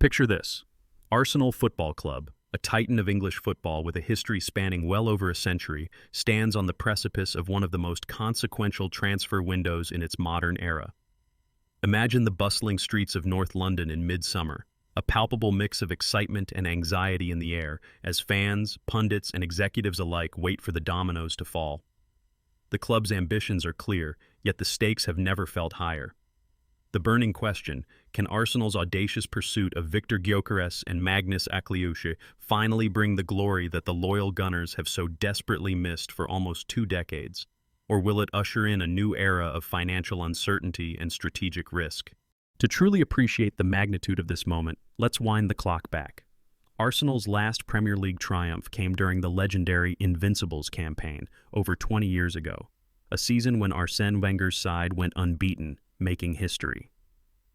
Picture this. Arsenal Football Club, a titan of English football with a history spanning well over a century, stands on the precipice of one of the most consequential transfer windows in its modern era. Imagine the bustling streets of North London in midsummer, a palpable mix of excitement and anxiety in the air as fans, pundits, and executives alike wait for the dominoes to fall. The club's ambitions are clear, yet the stakes have never felt higher. The burning question, can Arsenal's audacious pursuit of Viktor Gyokeres and Maghnes Akliouche finally bring the glory that the loyal Gunners have so desperately missed for almost 2 decades? Or will it usher in a new era of financial uncertainty and strategic risk? To truly appreciate the magnitude of this moment, let's wind the clock back. Arsenal's last Premier League triumph came during the legendary Invincibles campaign over 20 years ago, a season when Arsène Wenger's side went unbeaten, making history.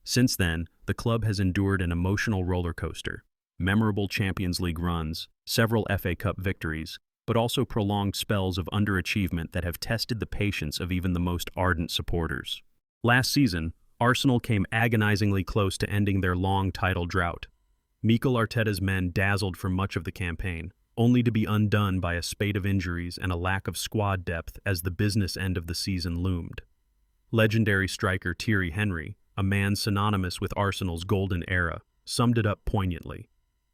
Since then, the club has endured an emotional roller coaster, memorable Champions League runs, several FA Cup victories, but also prolonged spells of underachievement that have tested the patience of even the most ardent supporters. Last season, Arsenal came agonizingly close to ending their long title drought. Mikel Arteta's men dazzled for much of the campaign, only to be undone by a spate of injuries and a lack of squad depth as the business end of the season loomed. Legendary striker Thierry Henry, a man synonymous with Arsenal's golden era, summed it up poignantly.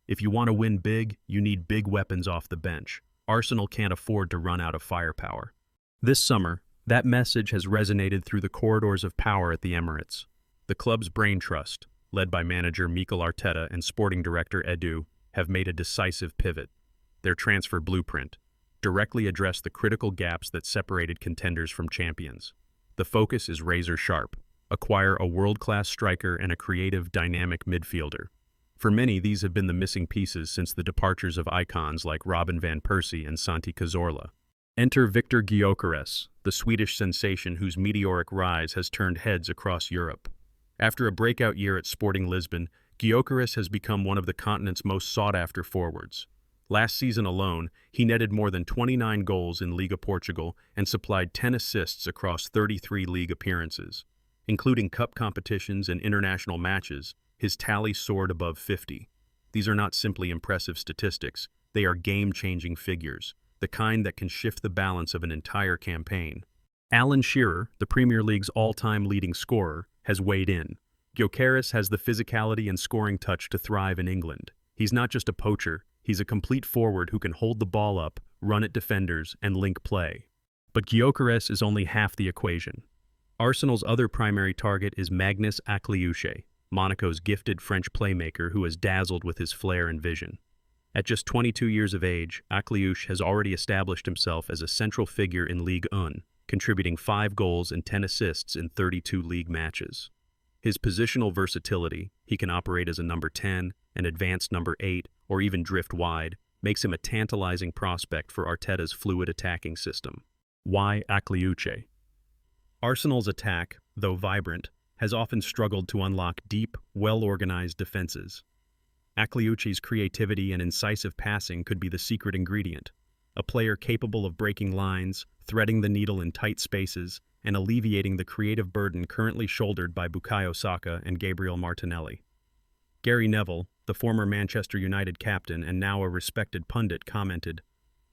If you want to win big, you need big weapons off the bench. Arsenal can't afford to run out of firepower. This summer, that message has resonated through the corridors of power at the Emirates. The club's brain trust, led by manager Mikel Arteta and sporting director Edu, have made a decisive pivot. Their transfer blueprint directly addressed the critical gaps that separated contenders from champions. The focus is razor sharp: acquire a world-class striker and a creative, dynamic midfielder. For many, these have been the missing pieces since the departures of icons like Robin van Persie and Santi Cazorla. Enter Viktor Gyokeres, the Swedish sensation whose meteoric rise has turned heads across Europe. After a breakout year at Sporting Lisbon, Gyokeres has become one of the continent's most sought-after forwards. Last season alone, he netted more than 29 goals in Liga Portugal and supplied 10 assists across 33 league appearances. Including cup competitions and international matches, his tally soared above 50. These are not simply impressive statistics, they are game-changing figures, the kind that can shift the balance of an entire campaign. Alan Shearer, the Premier League's all-time leading scorer, has weighed in. Gyokeres has the physicality and scoring touch to thrive in England. He's not just a poacher, he's a complete forward who can hold the ball up, run at defenders, and link play. But Gyokeres is only half the equation. Arsenal's other primary target is Maghnes Akliouche, Monaco's gifted French playmaker who has dazzled with his flair and vision. At just 22 years of age, Akliouche has already established himself as a central figure in Ligue 1, contributing 5 goals and 10 assists in 32 league matches. His positional versatility, he can operate as a number 10, an advanced number 8, or even drift wide, makes him a tantalizing prospect for Arteta's fluid attacking system. Why Akliouche? Arsenal's attack, though vibrant, has often struggled to unlock deep, well-organized defenses. Akliouche's creativity and incisive passing could be the secret ingredient. A player capable of breaking lines, threading the needle in tight spaces, and alleviating the creative burden currently shouldered by Bukayo Saka and Gabriel Martinelli. Gary Neville, the former Manchester United captain and now a respected pundit, commented,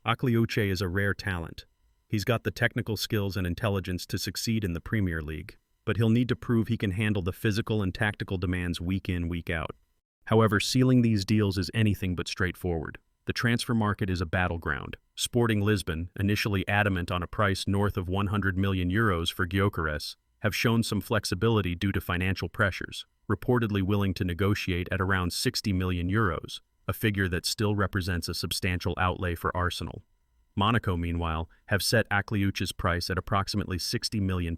"Akliouche is a rare talent. He's got the technical skills and intelligence to succeed in the Premier League, but he'll need to prove he can handle the physical and tactical demands week in, week out." However, sealing these deals is anything but straightforward. The transfer market is a battleground. Sporting Lisbon, initially adamant on a price north of 100 million euros for Gyokeres, have shown some flexibility due to financial pressures, reportedly willing to negotiate at around 60 million euros, a figure that still represents a substantial outlay for Arsenal. Monaco, meanwhile, have set Akliouche's price at approximately £60 million,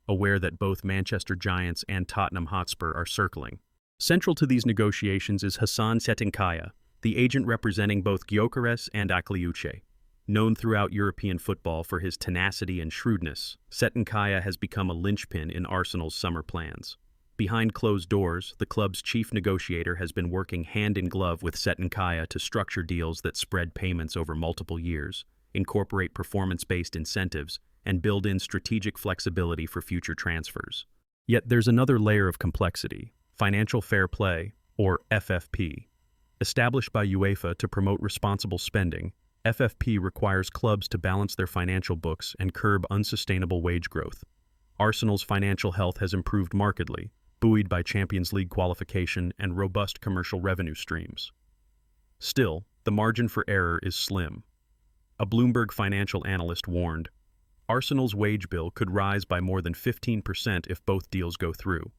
aware that both Manchester Giants and Tottenham Hotspur are circling. Central to these negotiations is Hassan Setinkaya, the agent representing both Gyokeres and Akliouche. Known throughout European football for his tenacity and shrewdness, Setinkaya has become a linchpin in Arsenal's summer plans. Behind closed doors, the club's chief negotiator has been working hand-in-glove with Setinkaya to structure deals that spread payments over multiple years, incorporate performance-based incentives, and build in strategic flexibility for future transfers. Yet there's another layer of complexity: financial fair play, or FFP. Established by UEFA to promote responsible spending, FFP requires clubs to balance their financial books and curb unsustainable wage growth. Arsenal's financial health has improved markedly, buoyed by Champions League qualification and robust commercial revenue streams. Still, the margin for error is slim. A Bloomberg financial analyst warned, Arsenal's wage bill could rise by more than 15% if both deals go through.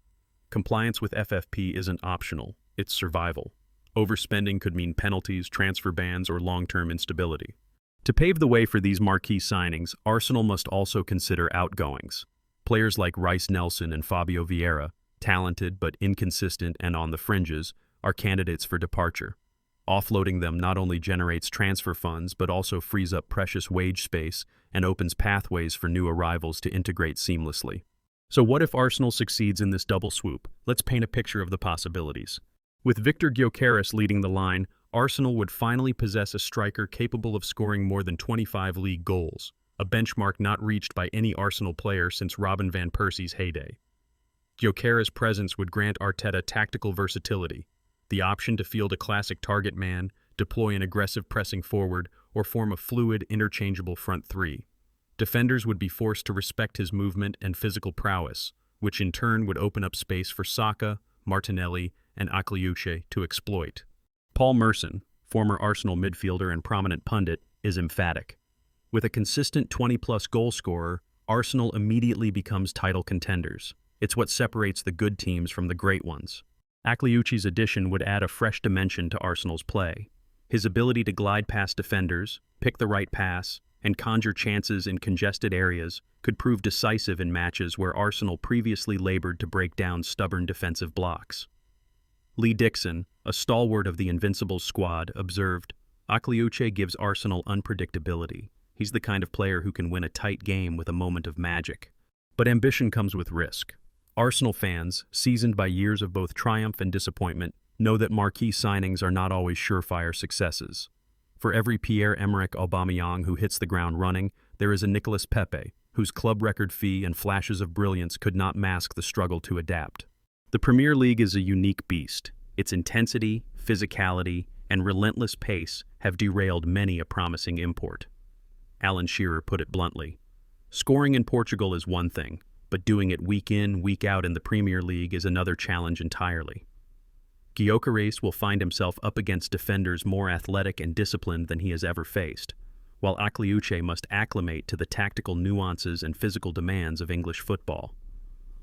Compliance with FFP isn't optional, it's survival. Overspending could mean penalties, transfer bans, or long-term instability. To pave the way for these marquee signings, Arsenal must also consider outgoings. Players like Reiss Nelson and Fabio Vieira, talented but inconsistent and on the fringes, are candidates for departure. Offloading them not only generates transfer funds but also frees up precious wage space and opens pathways for new arrivals to integrate seamlessly. So what if Arsenal succeeds in this double swoop? Let's paint a picture of the possibilities. With Viktor Gyokeres leading the line, Arsenal would finally possess a striker capable of scoring more than 25 league goals, a benchmark not reached by any Arsenal player since Robin van Persie's heyday. Gyokeres' presence would grant Arteta tactical versatility, the option to field a classic target man, deploy an aggressive pressing forward, or form a fluid, interchangeable front three. Defenders would be forced to respect his movement and physical prowess, which in turn would open up space for Saka, Martinelli, and Akliouche to exploit. Paul Merson, former Arsenal midfielder and prominent pundit, is emphatic. With a consistent 20-plus goal scorer, Arsenal immediately becomes title contenders. It's what separates the good teams from the great ones. Akliouche's addition would add a fresh dimension to Arsenal's play. His ability to glide past defenders, pick the right pass, and conjure chances in congested areas could prove decisive in matches where Arsenal previously labored to break down stubborn defensive blocks. Lee Dixon, a stalwart of the Invincibles squad, observed, Akliouche gives Arsenal unpredictability. He's the kind of player who can win a tight game with a moment of magic. But ambition comes with risk. Arsenal fans, seasoned by years of both triumph and disappointment, know that marquee signings are not always surefire successes. For every Pierre-Emerick Aubameyang who hits the ground running, there is a Nicolas Pepe, whose club record fee and flashes of brilliance could not mask the struggle to adapt. The Premier League is a unique beast. Its intensity, physicality, and relentless pace have derailed many a promising import. Alan Shearer put it bluntly. Scoring in Portugal is one thing, but doing it week in, week out in the Premier League is another challenge entirely. Gyokeres will find himself up against defenders more athletic and disciplined than he has ever faced, while Akliouche must acclimate to the tactical nuances and physical demands of English football.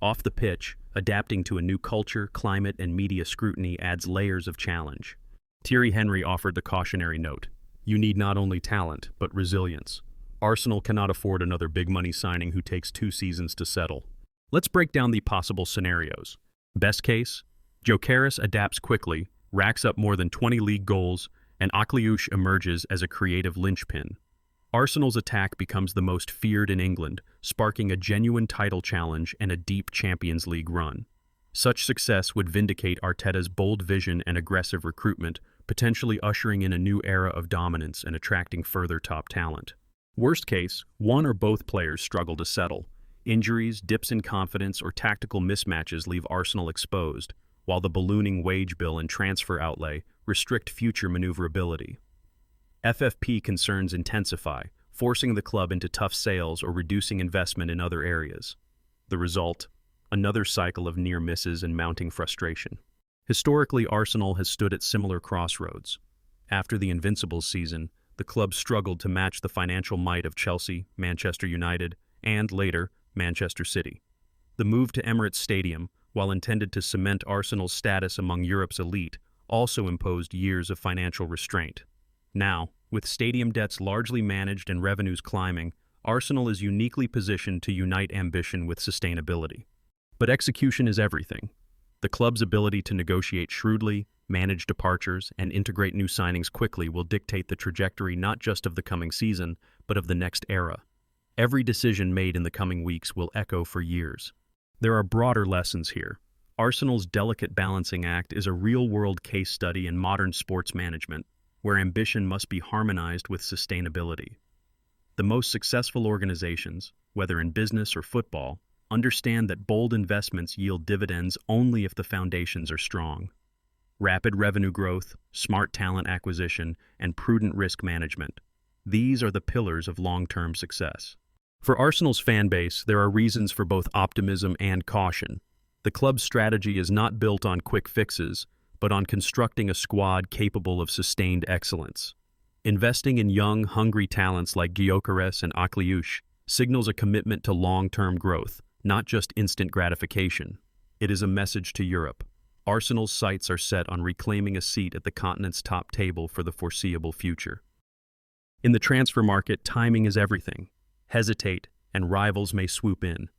Off the pitch, adapting to a new culture, climate, and media scrutiny adds layers of challenge. Thierry Henry offered the cautionary note. You need not only talent, but resilience. Arsenal cannot afford another big-money signing who takes 2 seasons to settle. Let's break down the possible scenarios. Best case, Gyokeres adapts quickly, racks up more than 20 league goals, and Akliouche emerges as a creative linchpin. Arsenal's attack becomes the most feared in England, sparking a genuine title challenge and a deep Champions League run. Such success would vindicate Arteta's bold vision and aggressive recruitment, potentially ushering in a new era of dominance and attracting further top talent. Worst case, one or both players struggle to settle. Injuries, dips in confidence, or tactical mismatches leave Arsenal exposed, while the ballooning wage bill and transfer outlay restrict future maneuverability. FFP concerns intensify, forcing the club into tough sales or reducing investment in other areas. The result? Another cycle of near misses and mounting frustration. Historically, Arsenal has stood at similar crossroads. After the Invincibles season, the club struggled to match the financial might of Chelsea, Manchester United, and, later, Manchester City. The move to Emirates Stadium, while intended to cement Arsenal's status among Europe's elite, also imposed years of financial restraint. Now, with stadium debts largely managed and revenues climbing, Arsenal is uniquely positioned to unite ambition with sustainability. But execution is everything. The club's ability to negotiate shrewdly, manage departures, and integrate new signings quickly will dictate the trajectory not just of the coming season, but of the next era. Every decision made in the coming weeks will echo for years. There are broader lessons here. Arsenal's delicate balancing act is a real-world case study in modern sports management, where ambition must be harmonized with sustainability. The most successful organizations, whether in business or football, understand that bold investments yield dividends only if the foundations are strong. rapid revenue growth, smart talent acquisition, and prudent risk management. These are the pillars of long-term success. For Arsenal's fan base, there are reasons for both optimism and caution. The club's strategy is not built on quick fixes, but on constructing a squad capable of sustained excellence. Investing in young, hungry talents like Gyokeres and Akliouche signals a commitment to long-term growth, not just instant gratification. It is a message to Europe. Arsenal's sights are set on reclaiming a seat at the continent's top table for the foreseeable future. In the transfer market, timing is everything. Hesitate, and rivals may swoop in.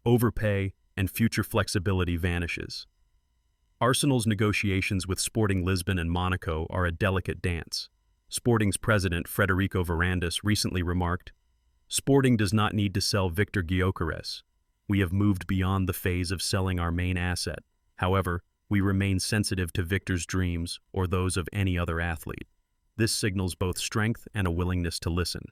Overpay, and future flexibility vanishes. Arsenal's negotiations with Sporting Lisbon and Monaco are a delicate dance. Sporting's president, Federico Varandas, recently remarked, "Sporting does not need to sell Viktor Gyokeres. We have moved beyond the phase of selling our main asset. However, we remain sensitive to Viktor's dreams or those of any other athlete. This signals both strength and a willingness to listen."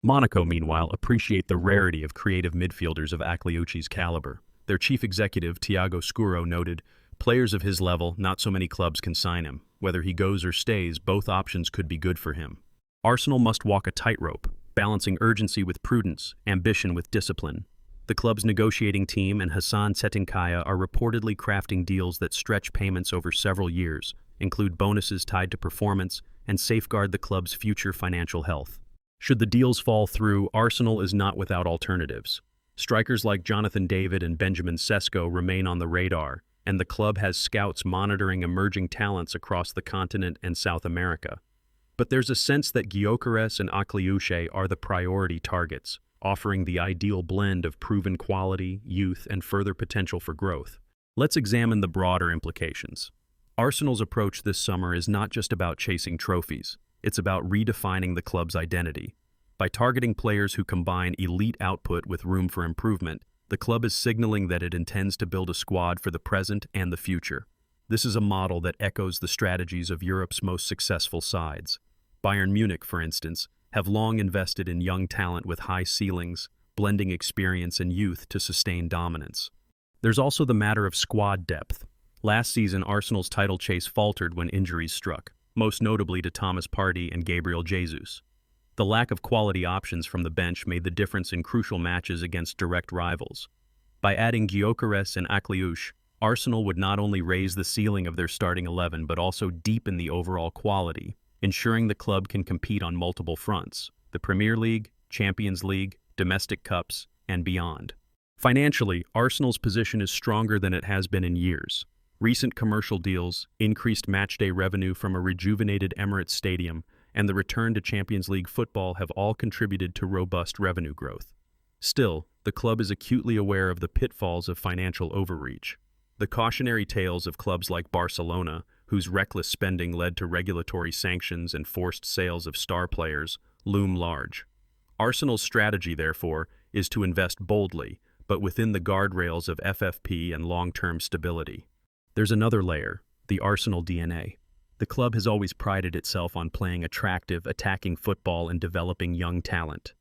Monaco, meanwhile, appreciate the rarity of creative midfielders of Akliouche's caliber. Their chief executive, Thiago Scuro, noted, "Players of his level, not so many clubs can sign him. Whether he goes or stays, both options could be good for him." Arsenal must walk a tightrope, balancing urgency with prudence, ambition with discipline. The club's negotiating team and Hassan Setinkaya are reportedly crafting deals that stretch payments over several years, include bonuses tied to performance, and safeguard the club's future financial health. Should the deals fall through, Arsenal is not without alternatives. Strikers like Jonathan David and Benjamin Sesko remain on the radar, and the club has scouts monitoring emerging talents across the continent and South America. But there's a sense that Gyokeres and Akliouche are the priority targets, offering the ideal blend of proven quality, youth, and further potential for growth. Let's examine the broader implications. Arsenal's approach this summer is not just about chasing trophies. It's about redefining the club's identity. By targeting players who combine elite output with room for improvement, the club is signaling that it intends to build a squad for the present and the future. This is a model that echoes the strategies of Europe's most successful sides. Bayern Munich, for instance, have long invested in young talent with high ceilings, blending experience and youth to sustain dominance. There's also the matter of squad depth. Last season, Arsenal's title chase faltered when injuries struck, most notably to Thomas Partey and Gabriel Jesus. The lack of quality options from the bench made the difference in crucial matches against direct rivals. By adding Gyokeres and Akliouche, Arsenal would not only raise the ceiling of their starting 11 but also deepen the overall quality, ensuring the club can compete on multiple fronts: the Premier League, Champions League, domestic cups, and beyond. Financially, Arsenal's position is stronger than it has been in years. Recent commercial deals, increased matchday revenue from a rejuvenated Emirates Stadium, and the return to Champions League football have all contributed to robust revenue growth. Still, the club is acutely aware of the pitfalls of financial overreach. The cautionary tales of clubs like Barcelona, whose reckless spending led to regulatory sanctions and forced sales of star players, loom large. Arsenal's strategy, therefore, is to invest boldly, but within the guardrails of FFP and long-term stability. There's another layer, the Arsenal DNA. The club has always prided itself on playing attractive, attacking football and developing young talent.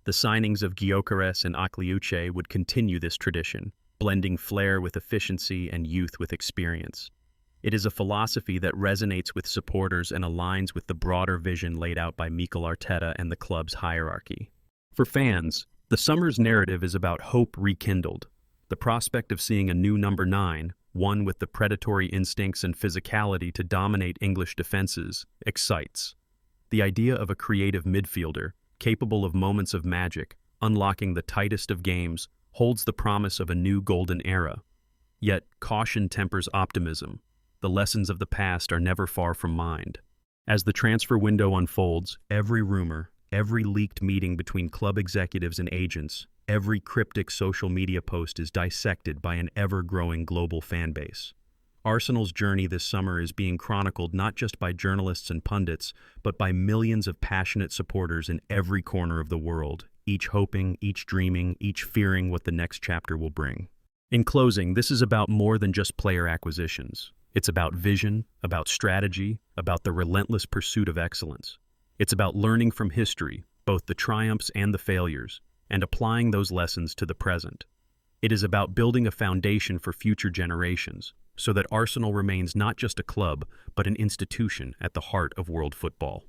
The signings of Gyokeres and Akliouche would continue this tradition, blending flair with efficiency and youth with experience. It is a philosophy that resonates with supporters and aligns with the broader vision laid out by Mikel Arteta and the club's hierarchy. For fans, the summer's narrative is about hope rekindled. The prospect of seeing a new number 9, one with the predatory instincts and physicality to dominate English defenses, excites. The idea of a creative midfielder, capable of moments of magic, unlocking the tightest of games, holds the promise of a new golden era. Yet, caution tempers optimism. The lessons of the past are never far from mind. As the transfer window unfolds, every rumor, every leaked meeting between club executives and agents, every cryptic social media post is dissected by an ever-growing global fan base. Arsenal's journey this summer is being chronicled not just by journalists and pundits, but by millions of passionate supporters in every corner of the world, each hoping, each dreaming, each fearing what the next chapter will bring. In closing, this is about more than just player acquisitions. It's about vision, about strategy, about the relentless pursuit of excellence. It's about learning from history, both the triumphs and the failures, and applying those lessons to the present. It is about building a foundation for future generations, so that Arsenal remains not just a club, but an institution at the heart of world football.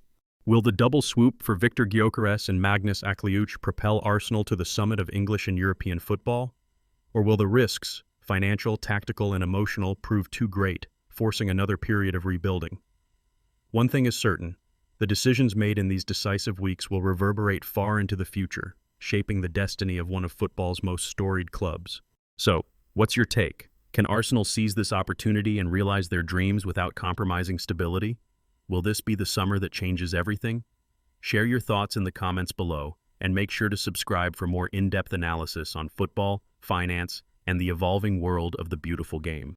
Will the double swoop for Viktor Gyokeres and Maghnes Akliouche propel Arsenal to the summit of English and European football? Or will the risks, financial, tactical, and emotional, prove too great, forcing another period of rebuilding? One thing is certain: the decisions made in these decisive weeks will reverberate far into the future, shaping the destiny of one of football's most storied clubs. So, what's your take? Can Arsenal seize this opportunity and realize their dreams without compromising stability? Will this be the summer that changes everything? Share your thoughts in the comments below, and make sure to subscribe for more in-depth analysis on football, finance, and the evolving world of the beautiful game.